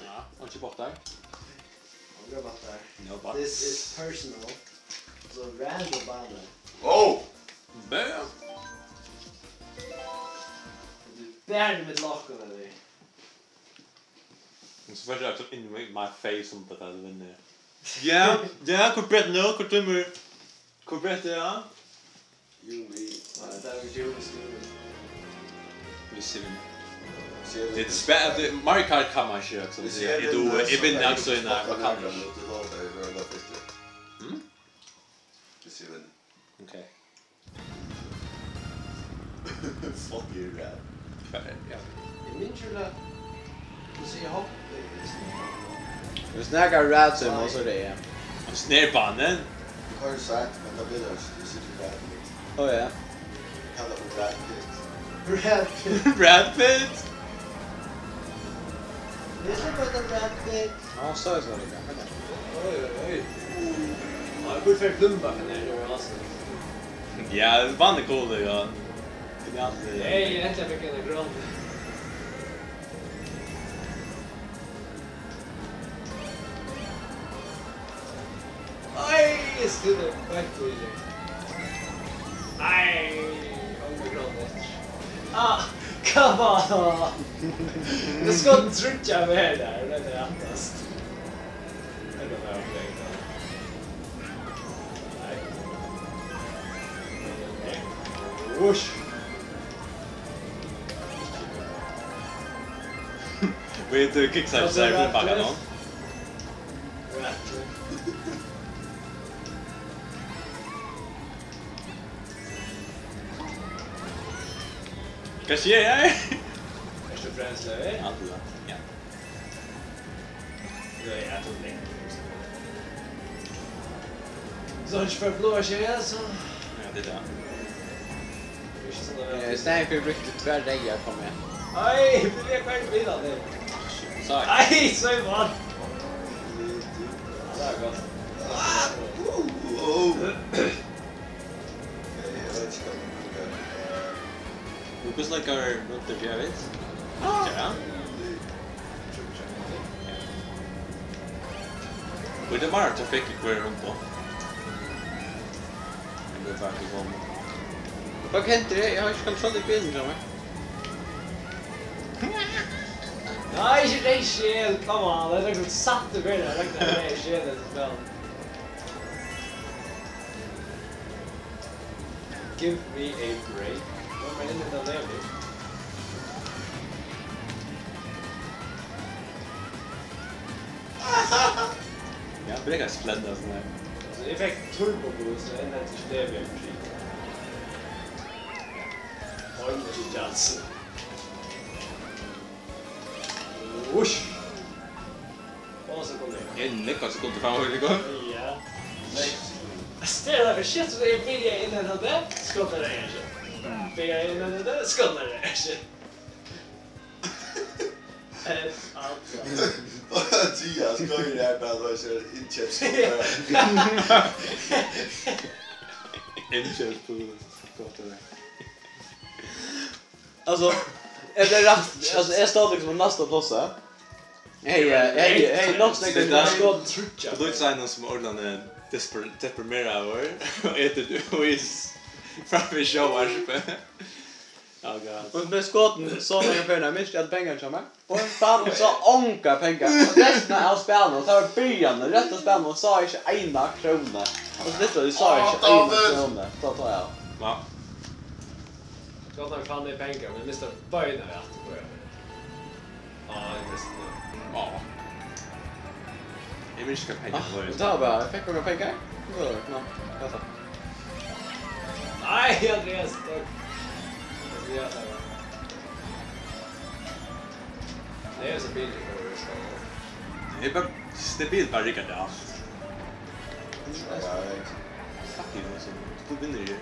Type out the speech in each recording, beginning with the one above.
Ja, han är bort där. Andra battar. No but. This is personal. Så random banor. Oh! Bam! Du bär med lakan eller? Och så försöker jag in my face om det där vinner. Ja, korrekt nu, korrekt ja. You me. Det är ju just nu. Vi ser det. Ser Det är spä Mario Kart kan man köra också. Det är då även också i när vad kan det? Du ser den. Okej. Fuck you, rap. Ja. Jag minns ju det. Du ser hopp. Du snackar rad så måste det är. Och snärbanen. Du har ju sagt, men det blir du sitter rap. Oh ja. Kallar det rap pit. Rap. Brad Pitt. Det är så bara en rap bit. Ja, så är det kan. Oj. Ja, jag borde för plumba för det nu alltså. Ja, vann är cool ja. Det är alltid. Nej, egentligen fick jag en grön. Aj, skulle back to it. Aj, underground. Ah, come on. Det ska inte trycka med där, det är attast. Jag vet inte vad jag tänkte. Nej. Whoosh. Vet du kickside så där på banan? Vad sker här? Första bränsle. Allt ja. Det är jag tror det. Så inte för blåa tjejer så. Ja, det där. Stank för riktigt tvärreggar på mig. Aj, det är själv bilen det. Så. Aj, så är man. Det är gott. Du snackar runt det jag vet. Ja. Och det var trafik kvar runt på. Det var faktiskt om. Vad kan inte det? Jag har ju kontroll i bilen tror jag. Nej, det är shit. Come on, det är liksom satt det bredvid. Det är shit det spel. Give me a break. Vad menar du med det? Ja, det kan splända sån här. Så det fick turbo boost och ända till det blev skit. Oj, det är jazz. Whoosh! Och så kom det. En läcker sekund fram och det går. Ja. Ställa för shit så det är billiga innan han där. Skottar det här shit. Billiga innan han där. Skottar det här shit. Alltså. Tia, ska ju det bara vara så inköps. Inköp på gott det. Alltså, är det rätt? Alltså, är stadigt liksom nästa plossa? Hej, något snackar Det där ska trycka. Och då är det någon som ordnar deprimerad över och äter du och is framför showar. Ja, god. Och med skotten så många pengar minst att pengar kommer. Och fan så onka pengar. Och resten av spelarna så har början rätt att spela och sa inte ena krona. Och det sa inte ena krona. Så tar jag. Ja. Skottar fan det pengar men Mr. Böjna vet på det. Ja, det är Ja. Jag vill ska pengar för Det det. tar bara. Jag fick några pengar. Ja, vänta. nej, Andreas. Det är så billigt för det ska. Det är bara stabilt bara Rickard allt. Ja, Fuck you så. Du vinner ju.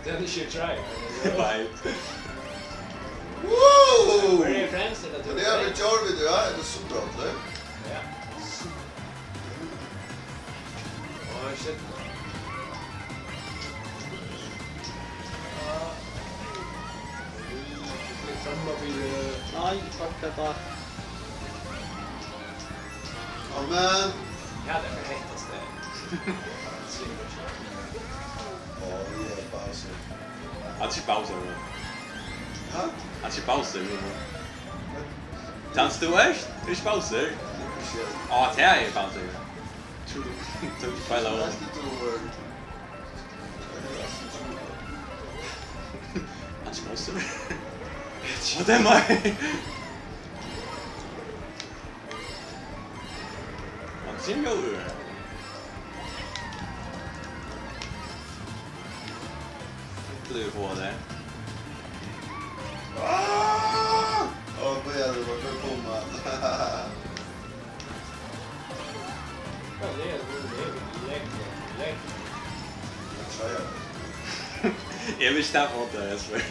Then you should try. Bye. Woo! Where are your friends? Det är väl kör vi det, ja, det är så bra det. Ja. Oh shit. Samma Nej, fuck det. Amen. Ja, det är rättast det. Ja, det är Bowser. Att Bowser. Ha? Att Bowser. Dans du echt? Ist Bowser? Ja, det är Bowser. Tror du fel av. Att Bowser. Vad är mig? Vad ser jag ur? Du på det. Åh, började det vara för komma. Ja, det är lätt. Jag gör det. Jag vill stämma åt det, jag svär.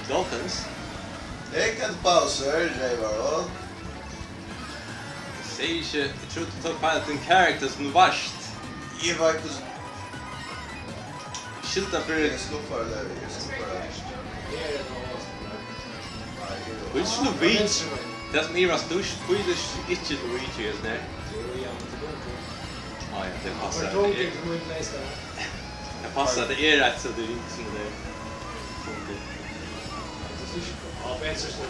Dolphins? Jag kan inte Bowser, det var då. Säg inte, jag tror att du tar på din karaktär som värst. Jag var inte så... Skylta för Jag slår för det, jag slår för det. Vill slå vid? Det som är störst, vill du inte Luigi just nu? Ja, det passar. Det passar, det är rätt så det är inte som det är. Ja, bättre så.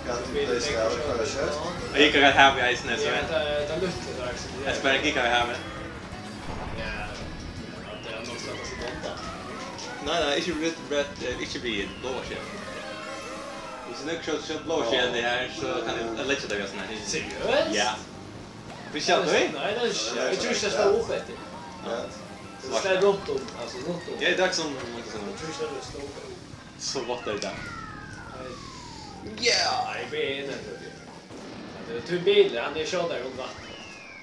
Kan du inte ställa för kött? Jag gick rätt här vid isen, så Det är luttet där. jag spelar gick här med. Ja, det är någonstans att botta. Nej, inte bli blåskärm. Hvis du ikke kjøpt blåskjerm det her, så kan du lägga det sån här. Seriöst? Ja. Vi kör då? Nej, det är inte. Jag tror inte det står upp efter. Det står runt om, alltså runt om. Ja, det är som man kan Jag tror inte det står upp. så vad är det? Ja, nej, benen. Det är till bilen, han är kört där runt vatten.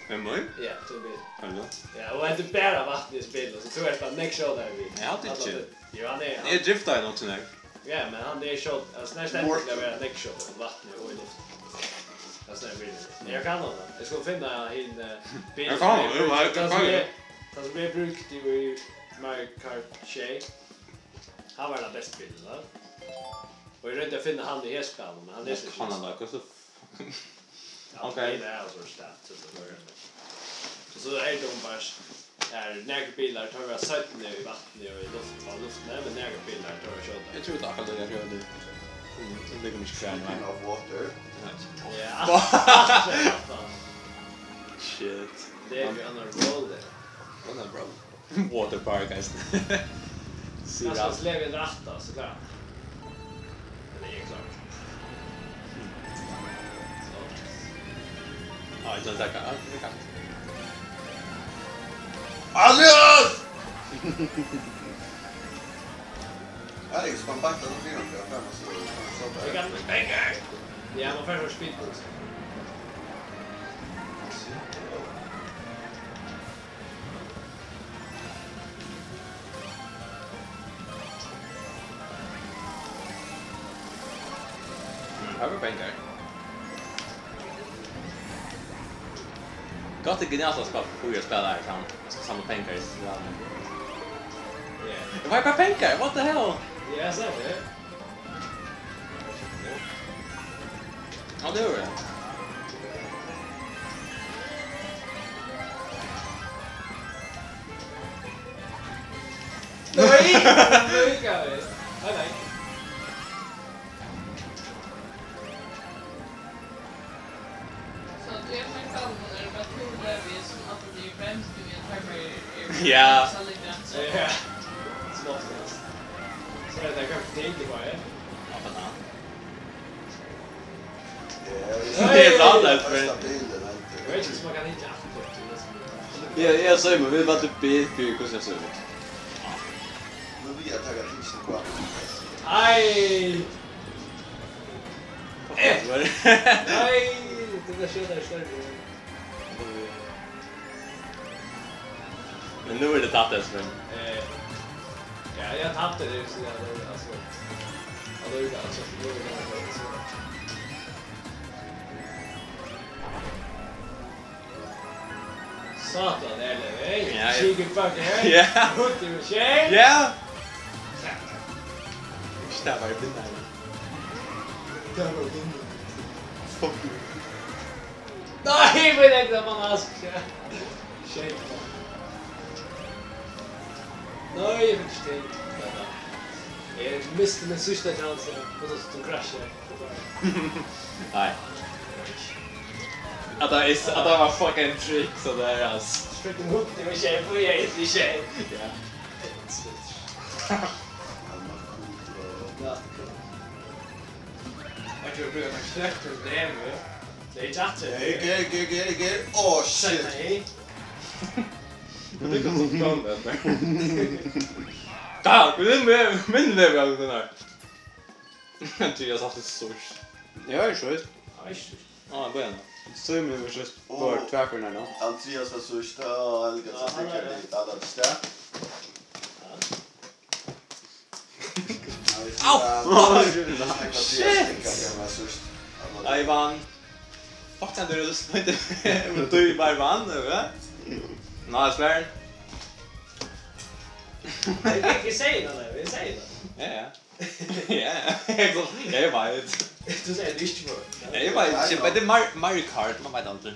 Vem var det? Ja, till bilen. Hallå? Ja, och inte bara vatten i spelet, så tror jag att Nick kör där vid. Ja, det är chill. Ja, han är... Jag driftar ju också nu. Ja, men han är kört, alltså nästan inte skulle vara Nick kör runt vatten och i luften. Alltså när jag vill. Men jag kan honom. Jag ska finna en bil. Jag kan honom, jag kan honom. Den som blev brukt i Mario Kart 6. Han var den bästa bilen där. Och jag inte finna han i hästspelen, men han är så Han har lagt så. Okej. Det är alltså stat så är de bara när bilar tar jag sett ner i vattnet och i luften även när bilar tar jag kört. Jag tror att jag hade jag körde. Det kommer inte kvar King of water. Ja. Shit. Det är ju en roll där. Vad är bro? Waterpark guys. Så ska släva en ratta så klart. Det är klart. Ja, jag tror att jag kan. Alias! Alex, man backar de bilen för jag så Det kan pengar. Ja, man får speed boost. Har vi pengar? Gott är genialt att spela på jag spelar här kan samla pengar i sidan. Ja. Vad är pengar? What the hell? Ja, så är det. Ja, det gör det. Nej! Nej, nej. Nej. Så att jag tänkte använda det för att tro det är som att det är främst i min primary Ja. Ja. Smått. Så det där kanske tänkte bara. Ja, men ja. Det är sant, det är bästa bilen Jag vet inte om man kan hitta Jag säger mig, vi var typ i hur jag ser ut. Men vi har tagit tipsen kvar. Aj! Vad är det? Nej! Det där kör där större. Men nu är det tatt Espen. Ja, jag tappade det så jag alltså. Ja, då är det alltså. Då är det så. Satan eller Ja, ja. Chicken-fucker. Ja. Hutti med tjej. Ja! Det var vinnaren. Det var vinnaren. Fuck you. Nej, men det är man ask. Tjej. Nej, jag vet inte. Jag miste min sista chans och så kraschade. Nej. Att det var fucking trick så där alltså. Fröken Hutti med tjej på jag inte tjej. Ja. Jag tror det blir en släkter det är nu. Det är chatten. Ge. Åh, shit. Nej. Det går så bra det. Tack, men det var den här. Jag tror jag satt ett stort. Jag är schysst. Ja, början då. Så är det schysst. Var tvärförna då. Andreas var sista och Helga så tycker jag alla där. Jag vann. Fuck, du är inte. Du bara vann, eller? Nej, svär. Vi säger det nu, vi säger det. Ja. Jag är bara ett. Du säger det inte för. Jag är bara ett. Det är Mario Kart, man vet inte.